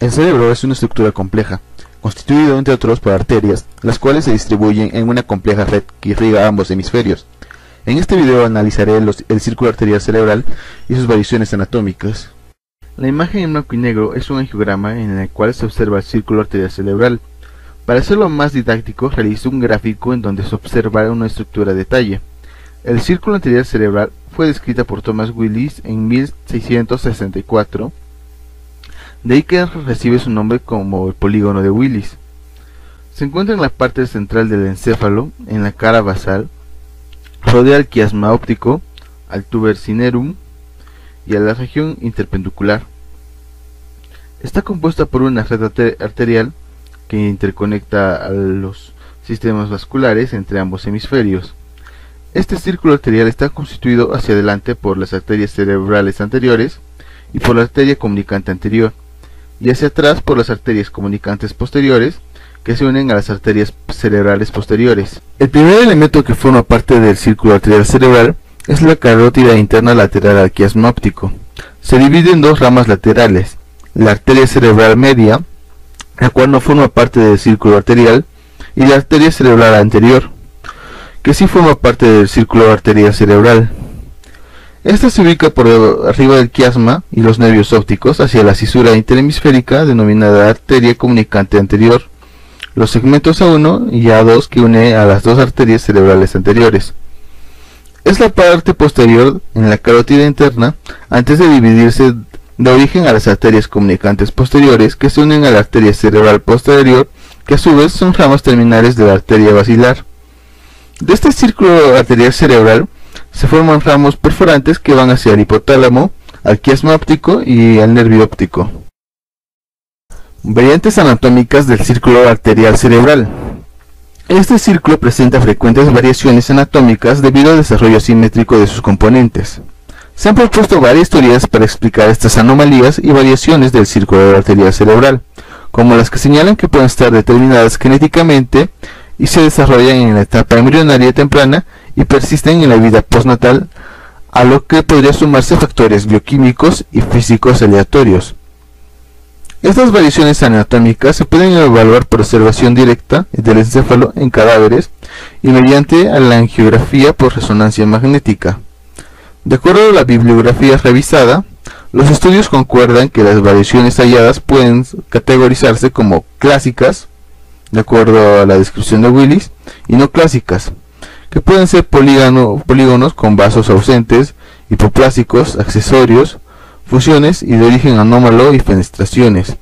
El cerebro es una estructura compleja, constituido entre otros por arterias, las cuales se distribuyen en una compleja red que irriga ambos hemisferios. En este video analizaré el círculo arterial cerebral y sus variaciones anatómicas. La imagen en blanco y negro es un angiograma en el cual se observa el círculo arterial cerebral. Para hacerlo más didáctico, realicé un gráfico en donde se observa una estructura de detalle. El círculo arterial cerebral fue descrita por Thomas Willis en 1664, de ahí que recibe su nombre como el polígono de Willis. Se encuentra en la parte central del encéfalo, en la cara basal, rodea al quiasma óptico, al tuber cinerum y a la región interpendicular. Está compuesta por una red arterial que interconecta a los sistemas vasculares entre ambos hemisferios. Este círculo arterial está constituido hacia adelante por las arterias cerebrales anteriores y por la arteria comunicante anterior, y hacia atrás por las arterias comunicantes posteriores que se unen a las arterias cerebrales posteriores. El primer elemento que forma parte del círculo arterial cerebral es la carótida interna lateral al quiasma óptico. Se divide en dos ramas laterales, la arteria cerebral media, la cual no forma parte del círculo arterial, y la arteria cerebral anterior, que sí forma parte del círculo arterial cerebral. Esta se ubica por arriba del quiasma y los nervios ópticos hacia la cisura interhemisférica denominada arteria comunicante anterior, los segmentos A1 y A2 que une a las dos arterias cerebrales anteriores. Es la parte posterior en la carótida interna antes de dividirse de origen a las arterias comunicantes posteriores que se unen a la arteria cerebral posterior, que a su vez son ramas terminales de la arteria basilar. De este círculo arterial cerebral se forman ramos perforantes que van hacia el hipotálamo, al quiasma óptico y al nervio óptico. Variantes anatómicas del círculo arterial cerebral. Este círculo presenta frecuentes variaciones anatómicas debido al desarrollo asimétrico de sus componentes. Se han propuesto varias teorías para explicar estas anomalías y variaciones del círculo arterial cerebral, como las que señalan que pueden estar determinadas genéticamente y se desarrollan en la etapa embrionaria temprana y persisten en la vida postnatal, a lo que podría sumarse factores bioquímicos y físicos aleatorios. Estas variaciones anatómicas se pueden evaluar por observación directa del encéfalo en cadáveres y mediante la angiografía por resonancia magnética. De acuerdo a la bibliografía revisada, los estudios concuerdan que las variaciones halladas pueden categorizarse como clásicas, de acuerdo a la descripción de Willis, y no clásicas, que pueden ser polígonos con vasos ausentes, hipoplásicos, accesorios, fusiones y de origen anómalo y fenestraciones.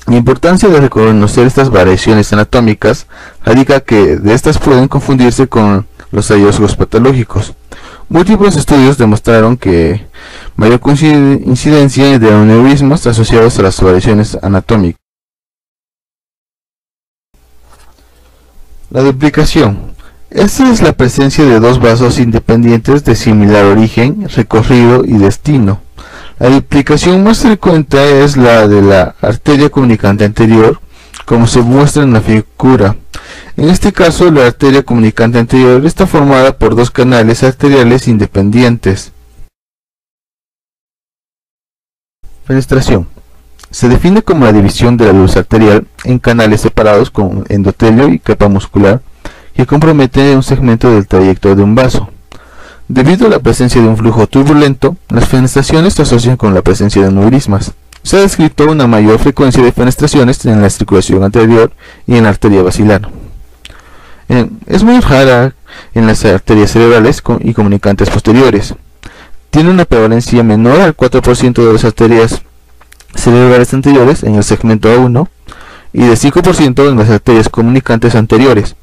La importancia de reconocer estas variaciones anatómicas radica que de estas pueden confundirse con los hallazgos patológicos. Múltiples estudios demostraron que mayor incidencia de aneurismas asociados a las variaciones anatómicas. La duplicación. Esta es la presencia de dos vasos independientes de similar origen, recorrido y destino. La duplicación más frecuente es la de la arteria comunicante anterior, como se muestra en la figura. En este caso, la arteria comunicante anterior está formada por dos canales arteriales independientes. Fenestración. Se define como la división de la luz arterial en canales separados con endotelio y capa muscular que compromete un segmento del trayecto de un vaso. Debido a la presencia de un flujo turbulento, las fenestraciones se asocian con la presencia de aneurismas. Se ha descrito una mayor frecuencia de fenestraciones en la circulación anterior y en la arteria basilar. Es muy rara en las arterias cerebrales y comunicantes posteriores. Tiene una prevalencia menor al 4% de las arterias cerebrales anteriores en el segmento A1 y de 5% en las arterias comunicantes anteriores.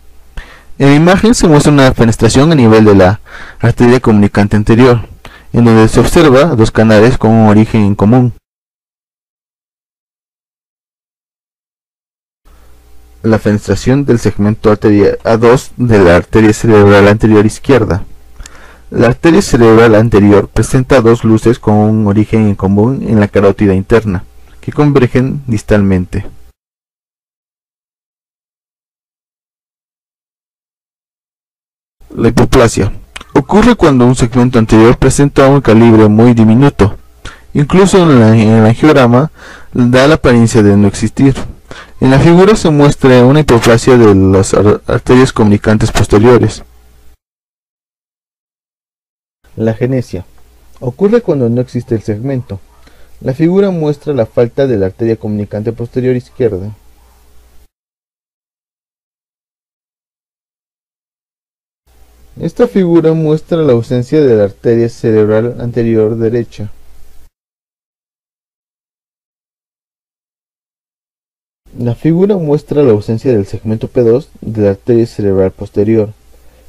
En la imagen se muestra una fenestración a nivel de la arteria comunicante anterior, en donde se observa dos canales con un origen en común. La fenestración del segmento arteria A2 de la arteria cerebral anterior izquierda. La arteria cerebral anterior presenta dos luces con un origen en común en la carótida interna, que convergen distalmente. La hipoplasia. Ocurre cuando un segmento anterior presenta un calibre muy diminuto Incluso en el angiograma da la apariencia de no existir. En la figura se muestra una hipoplasia de las arterias comunicantes posteriores. La agenesia ocurre cuando no existe el segmento. La figura muestra la falta de la arteria comunicante posterior izquierda. Esta figura muestra la ausencia de la arteria cerebral anterior derecha. La figura muestra la ausencia del segmento P2 de la arteria cerebral posterior.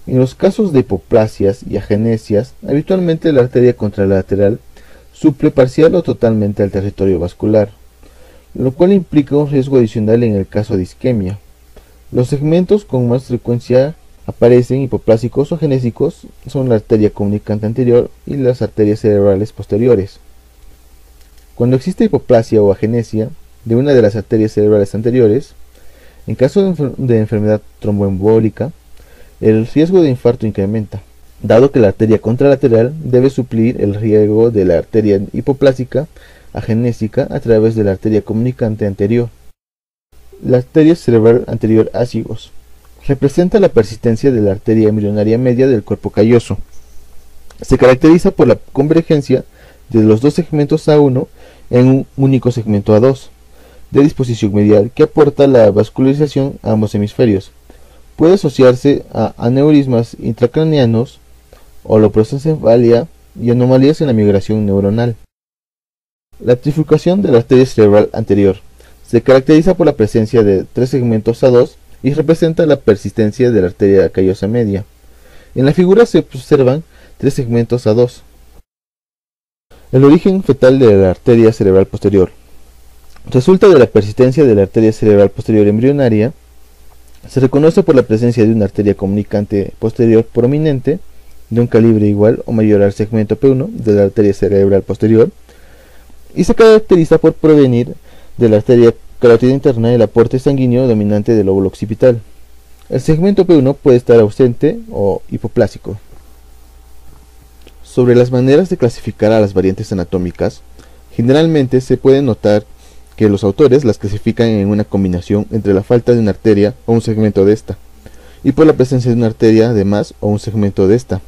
En los casos de hipoplasias y agenesias, habitualmente la arteria contralateral suple parcial o totalmente al territorio vascular, lo cual implica un riesgo adicional en el caso de isquemia. Los segmentos con más frecuencia aparecen hipoplásicos o agenésicos son la arteria comunicante anterior y las arterias cerebrales posteriores. Cuando existe hipoplasia o agenesia de una de las arterias cerebrales anteriores, en caso de enfermedad tromboembólica, el riesgo de infarto incrementa, dado que la arteria contralateral debe suplir el riego de la arteria hipoplásica agenésica a través de la arteria comunicante anterior. La arteria cerebral anterior ácigos representa la persistencia de la arteria embrionaria media del cuerpo calloso. Se caracteriza por la convergencia de los dos segmentos A1 en un único segmento A2 de disposición medial que aporta la vascularización a ambos hemisferios. Puede asociarse a aneurismas intracraneanos, holoprosencefalia y anomalías en la migración neuronal. La trifurcación de la arteria cerebral anterior se caracteriza por la presencia de tres segmentos A2 y representa la persistencia de la arteria callosa media. En la figura se observan tres segmentos A2. El origen fetal de la arteria cerebral posterior resulta de la persistencia de la arteria cerebral posterior embrionaria. Se reconoce por la presencia de una arteria comunicante posterior prominente de un calibre igual o mayor al segmento P1 de la arteria cerebral posterior y se caracteriza por provenir de la arteria carótida interna y el aporte sanguíneo dominante del lóbulo occipital. El segmento P1 puede estar ausente o hipoplásico. Sobre las maneras de clasificar a las variantes anatómicas, generalmente se puede notar que los autores las clasifican en una combinación entre la falta de una arteria o un segmento de esta, y por la presencia de una arteria de más o un segmento de esta.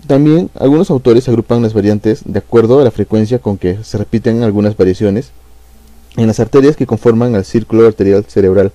También algunos autores agrupan las variantes de acuerdo a la frecuencia con que se repiten algunas variaciones en las arterias que conforman el círculo arterial cerebral.